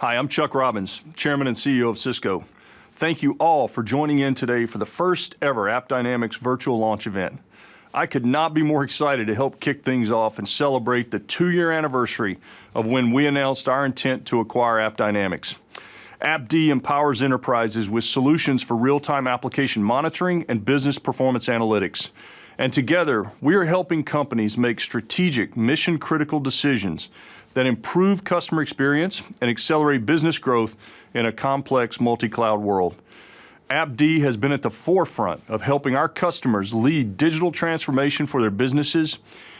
Hi, I'm Chuck Robbins, Chairman and CEO of Cisco. Thank you all for joining in today for the first ever AppDynamics virtual launch event. I could not be more excited to help kick things off and celebrate the 2-year anniversary of when we announced our intent to acquire AppDynamics. AppD empowers enterprises with solutions for real-time application monitoring and business performance analytics. And together, we are helping companies make strategic, mission-critical decisions that improve customer experience and accelerate business growth in a complex multi-cloud world. AppD has been at the forefront of helping our customers lead digital transformation for their businesses,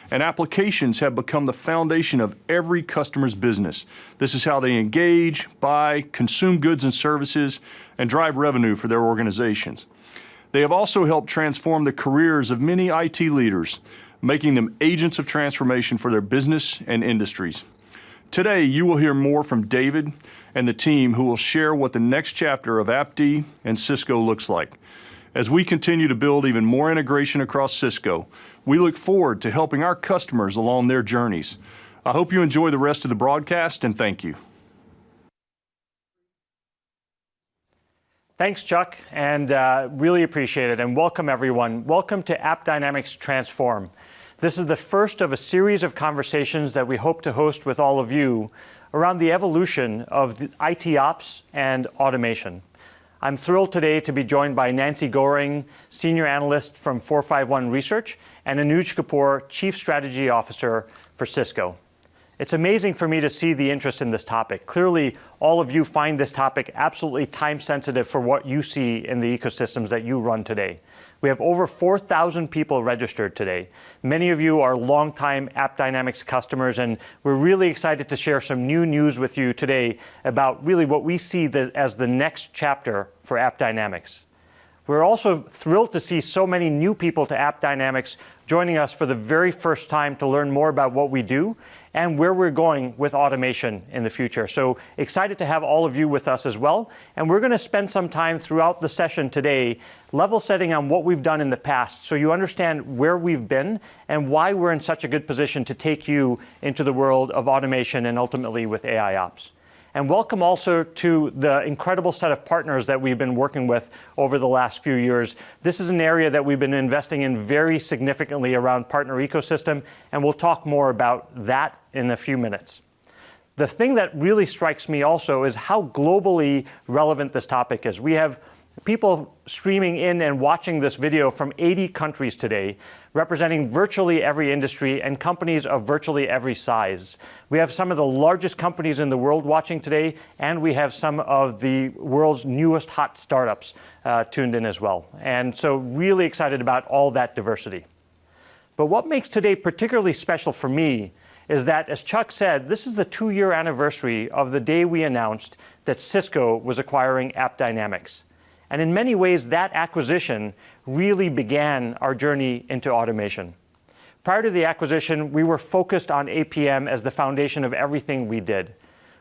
and applications have become the foundation of every customer's business. This is how they engage, buy, consume goods and services, and drive revenue for their organizations. They have also helped transform the careers of many IT leaders, making them agents of transformation for their business and industries. Today, you will hear more from David and the team who will share what the next chapter of AppD and Cisco looks like. As we continue to build even more integration across Cisco, we look forward to helping our customers along their journeys. I hope you enjoy the rest of the broadcast, and thank you. Thanks, Chuck, and really appreciate it, and welcome everyone. Welcome to AppDynamics Transform. This is the first of a series of conversations that we hope to host with all of you around the evolution of the IT ops and automation. I'm thrilled today to be joined by Nancy Goring, Senior Analyst from 451 Research, and Anuj Kapoor, Chief Strategy Officer for Cisco. It's amazing for me to see the interest in this topic. Clearly, all of you find this topic absolutely time-sensitive for what you see in the ecosystems that you run today. We have over 4,000 people registered today. Many of you are longtime AppDynamics customers, and we're really excited to share some new news with you today about really what we see as the next chapter for AppDynamics. We're also thrilled to see so many new people to AppDynamics joining us for the very first time to learn more about what we do and where we're going with automation in the future. So excited to have all of you with us as well. And we're going to spend some time throughout the session today level setting on what we've done in the past so you understand where we've been and why we're in such a good position to take you into the world of automation and ultimately with AI ops. And welcome also to the incredible set of partners that we've been working with over the last few years. This is an area that we've been investing in very significantly around partner ecosystem, and we'll talk more about that in a few minutes. The thing that really strikes me also is how globally relevant this topic is. We have people streaming in and watching this video from 80 countries today, representing virtually every industry and companies of virtually every size. We have some of the largest companies in the world watching today, and we have some of the world's newest hot startups tuned in as well. And so really excited about all that diversity. But what makes today particularly special for me is that, as Chuck said, this is the 2-year anniversary of the day we announced that Cisco was acquiring AppDynamics. And in many ways, that acquisition really began our journey into automation. Prior to the acquisition, we were focused on APM as the foundation of everything we did.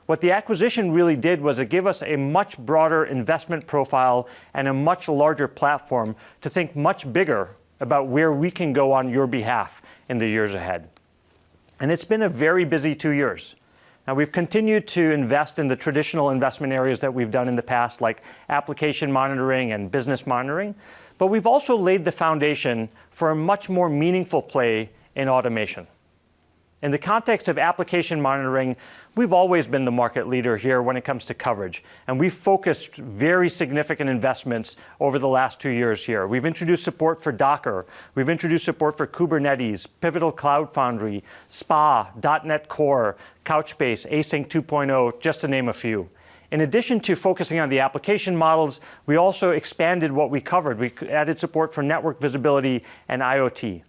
What the acquisition really did was it gave us a much broader investment profile and a much larger platform to think much bigger about where we can go on your behalf in the years ahead. And it's been a very busy 2 years. Now, we've continued to invest in the traditional investment areas that we've done in the past, like application monitoring and business monitoring, but we've also laid the foundation for a much more meaningful play in automation. In the context of application monitoring, we've always been the market leader here when it comes to coverage, and we've focused very significant investments over the last 2 years here. We've introduced support for Docker, we've introduced support for Kubernetes, Pivotal Cloud Foundry, SPA, .NET Core, Couchbase, Async 2.0, just to name a few. In addition to focusing on the application models, we also expanded what we covered. We added support for network visibility and IoT.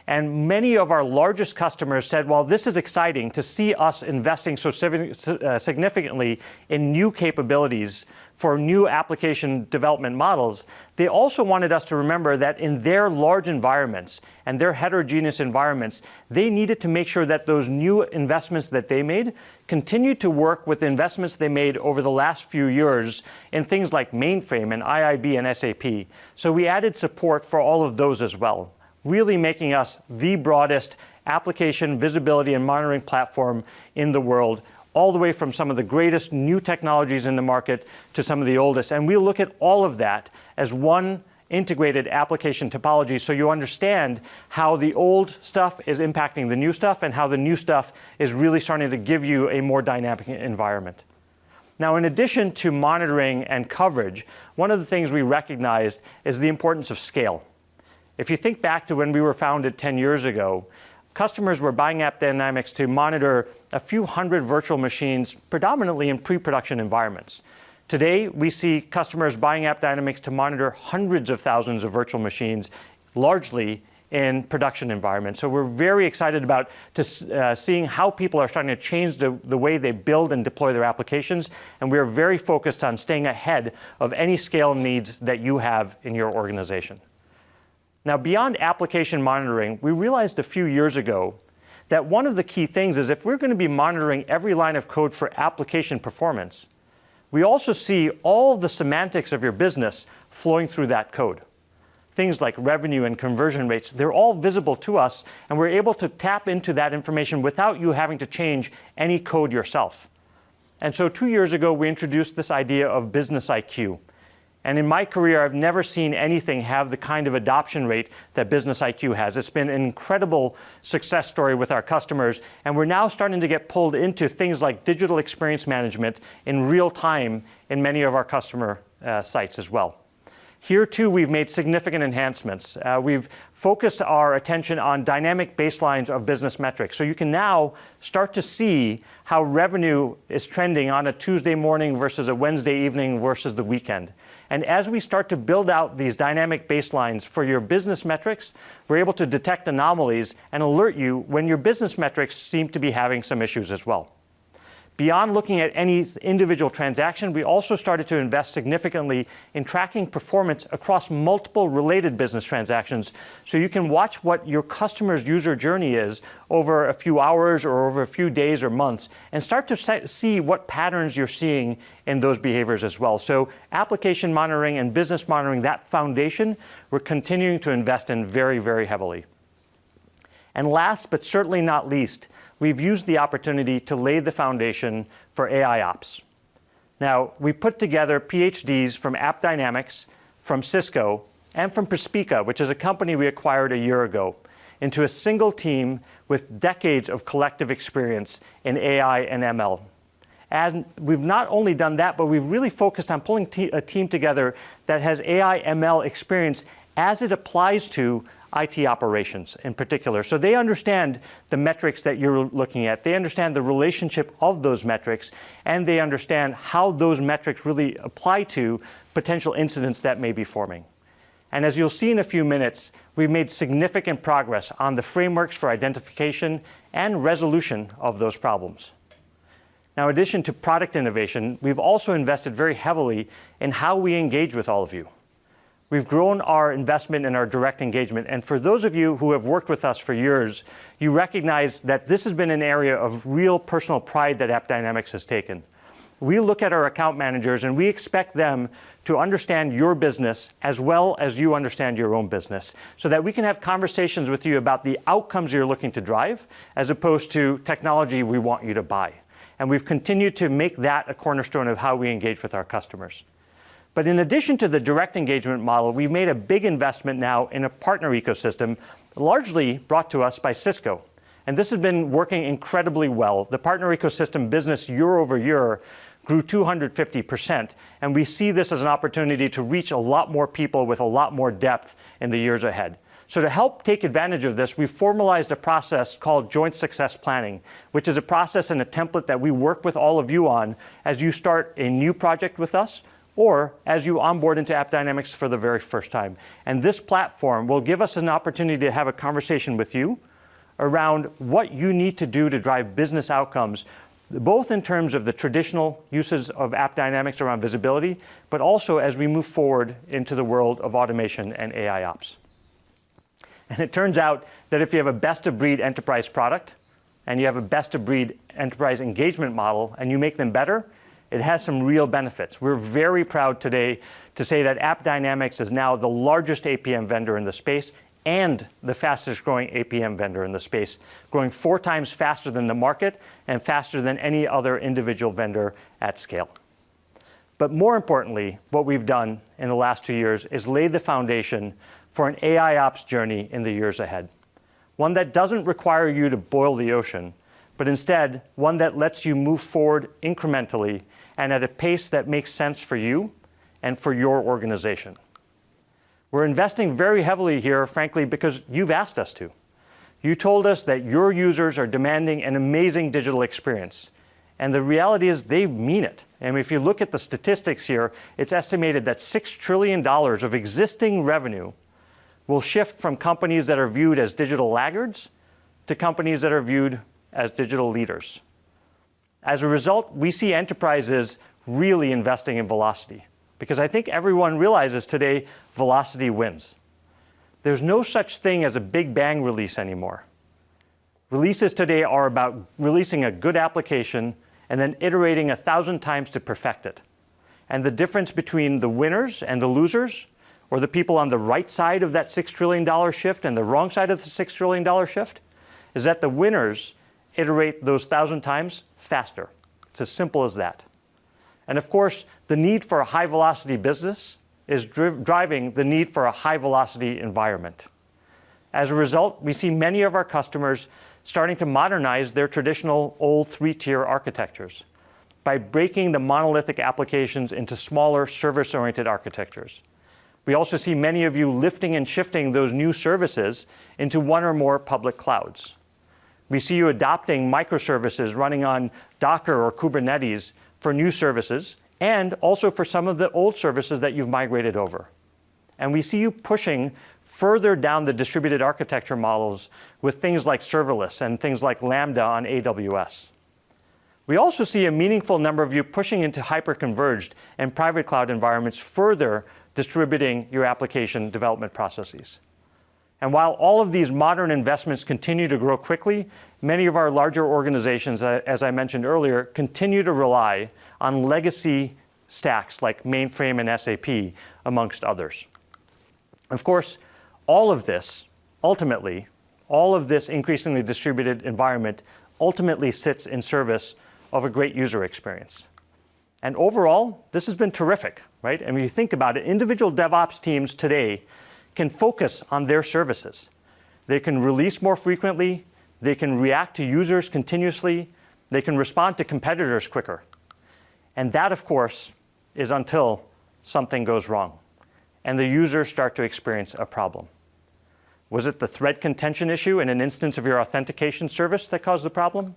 And many of our largest customers said, well, this is exciting to see us investing so significantly in new capabilities for new application development models. They also wanted us to remember that in their large environments and their heterogeneous environments, they needed to make sure that those new investments that they made continued to work with the investments they made over the last few years in things like mainframe and IIB and SAP. So we added support for all of those as well, really making us the broadest application visibility and monitoring platform in the world, all the way from some of the greatest new technologies in the market to some of the oldest. And we look at all of that as one integrated application topology, so you understand how the old stuff is impacting the new stuff and how the new stuff is really starting to give you a more dynamic environment. Now, in addition to monitoring and coverage, one of the things we recognized is the importance of scale. If you think back to when we were founded 10 years ago, customers were buying AppDynamics to monitor a few hundred virtual machines, predominantly in pre-production environments. Today, we see customers buying AppDynamics to monitor hundreds of thousands of virtual machines, largely in production environments. So we're very excited about seeing how people are starting to change the way they build and deploy their applications, and we are very focused on staying ahead of any scale needs that you have in your organization. Now, beyond application monitoring, we realized a few years ago that one of the key things is if we're going to be monitoring every line of code for application performance, we also see all the semantics of your business flowing through that code. Things like revenue and conversion rates, they're all visible to us, and we're able to tap into that information without you having to change any code yourself. And so 2 years ago, we introduced this idea of Business IQ. And in my career, I've never seen anything have the kind of adoption rate that Business IQ has. It's been an incredible success story with our customers, and we're now starting to get pulled into things like digital experience management in real time in many of our customer sites as well. Here, too, we've made significant enhancements. We've focused our attention on dynamic baselines of business metrics. So you can now start to see how revenue is trending on a Tuesday morning versus a Wednesday evening versus the weekend. And as we start to build out these dynamic baselines for your business metrics, we're able to detect anomalies and alert you when your business metrics seem to be having some issues as well. Beyond looking at any individual transaction, we also started to invest significantly in tracking performance across multiple related business transactions, so you can watch what your customer's user journey is over a few hours or over a few days or months, and start to see what patterns you're seeing in those behaviors as well. So application monitoring and business monitoring, that foundation, we're continuing to invest in very, very heavily. And last, but certainly not least, we've used the opportunity to lay the foundation for AI ops. Now, we put together PhDs from AppDynamics, from Cisco, and from Perspica, which is a company we acquired a year ago, into a single team with decades of collective experience in AI and ML. And we've not only done that, but we've really focused on pulling a team together that has AI ML experience as it applies to IT operations in particular. So they understand the metrics that you're looking at. They understand the relationship of those metrics, and they understand how those metrics really apply to potential incidents that may be forming. And as you'll see in a few minutes, we've made significant progress on the frameworks for identification and resolution of those problems. Now, in addition to product innovation, we've also invested very heavily in how we engage with all of you. We've grown our investment in our direct engagement, and for those of you who have worked with us for years, you recognize that this has been an area of real personal pride that AppDynamics has taken. We look at our account managers and we expect them to understand your business as well as you understand your own business, so that we can have conversations with you about the outcomes you're looking to drive as opposed to technology we want you to buy. And we've continued to make that a cornerstone of how we engage with our customers. But in addition to the direct engagement model, we've made a big investment now in a partner ecosystem, largely brought to us by Cisco. And this has been working incredibly well. The partner ecosystem business year over year grew 250%, and we see this as an opportunity to reach a lot more people with a lot more depth in the years ahead. So to help take advantage of this, we've formalized a process called Joint Success Planning, which is a process and a template that we work with all of you on as you start a new project with us, or as you onboard into AppDynamics for the very first time. And this platform will give us an opportunity to have a conversation with you around what you need to do to drive business outcomes, both in terms of the traditional uses of AppDynamics around visibility, but also as we move forward into the world of automation and AI ops. And it turns out that if you have a best-of-breed enterprise product and you have a best-of-breed enterprise engagement model and you make them better, it has some real benefits. We're very proud today to say that AppDynamics is now the largest APM vendor in the space and the fastest growing APM vendor in the space, growing 4 times faster than the market and faster than any other individual vendor at scale. But more importantly, what we've done in the last 2 years is laid the foundation for an AI ops journey in the years ahead. One that doesn't require you to boil the ocean, but instead one that lets you move forward incrementally and at a pace that makes sense for you and for your organization. We're investing very heavily here, frankly, because you've asked us to. You told us that your users are demanding an amazing digital experience. And the reality is they mean it. And if you look at the statistics here, it's estimated that $6 trillion of existing revenue will shift from companies that are viewed as digital laggards to companies that are viewed as digital leaders. As a result, we see enterprises really investing in velocity, because I think everyone realizes today velocity wins. There's no such thing as a big bang release anymore. Releases today are about releasing a good application and then iterating 1,000 times to perfect it. And the difference between the winners and the losers, or the people on the right side of that $6 trillion shift and the wrong side of the $6 trillion shift, is that the winners iterate those 1,000 times faster. It's as simple as that. And of course, the need for a high-velocity business is driving the need for a high-velocity environment. As a result, we see many of our customers starting to modernize their traditional old 3-tier architectures by breaking the monolithic applications into smaller service-oriented architectures. We also see many of you lifting and shifting those new services into one or more public clouds. We see you adopting microservices running on Docker or Kubernetes for new services, and also for some of the old services that you've migrated over. And we see you pushing further down the distributed architecture models with things like serverless and things like Lambda on AWS. We also see a meaningful number of you pushing into hyper-converged and private cloud environments, further distributing your application development processes. And while all of these modern investments continue to grow quickly, many of our larger organizations, as I mentioned earlier, continue to rely on legacy stacks like mainframe and SAP, amongst others. Of course, all of this increasingly distributed environment ultimately sits in service of a great user experience. And overall, this has been terrific, right? I mean, you think about it, individual DevOps teams today can focus on their services. They can release more frequently, they can react to users continuously, they can respond to competitors quicker. And that, of course, is until something goes wrong and the users start to experience a problem. Was it the thread contention issue in an instance of your authentication service that caused the problem?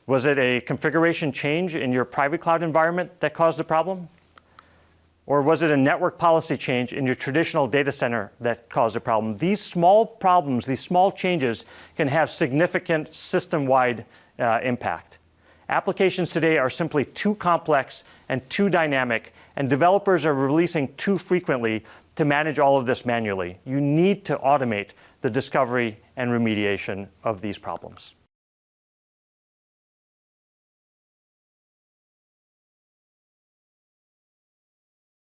Was it a configuration change in your private cloud environment that caused the problem? Or was it a network policy change in your traditional data center that caused a problem? These small problems, these small changes can have significant system-wide impact. Applications today are simply too complex and too dynamic, and developers are releasing too frequently to manage all of this manually. You need to automate the discovery and remediation of these problems.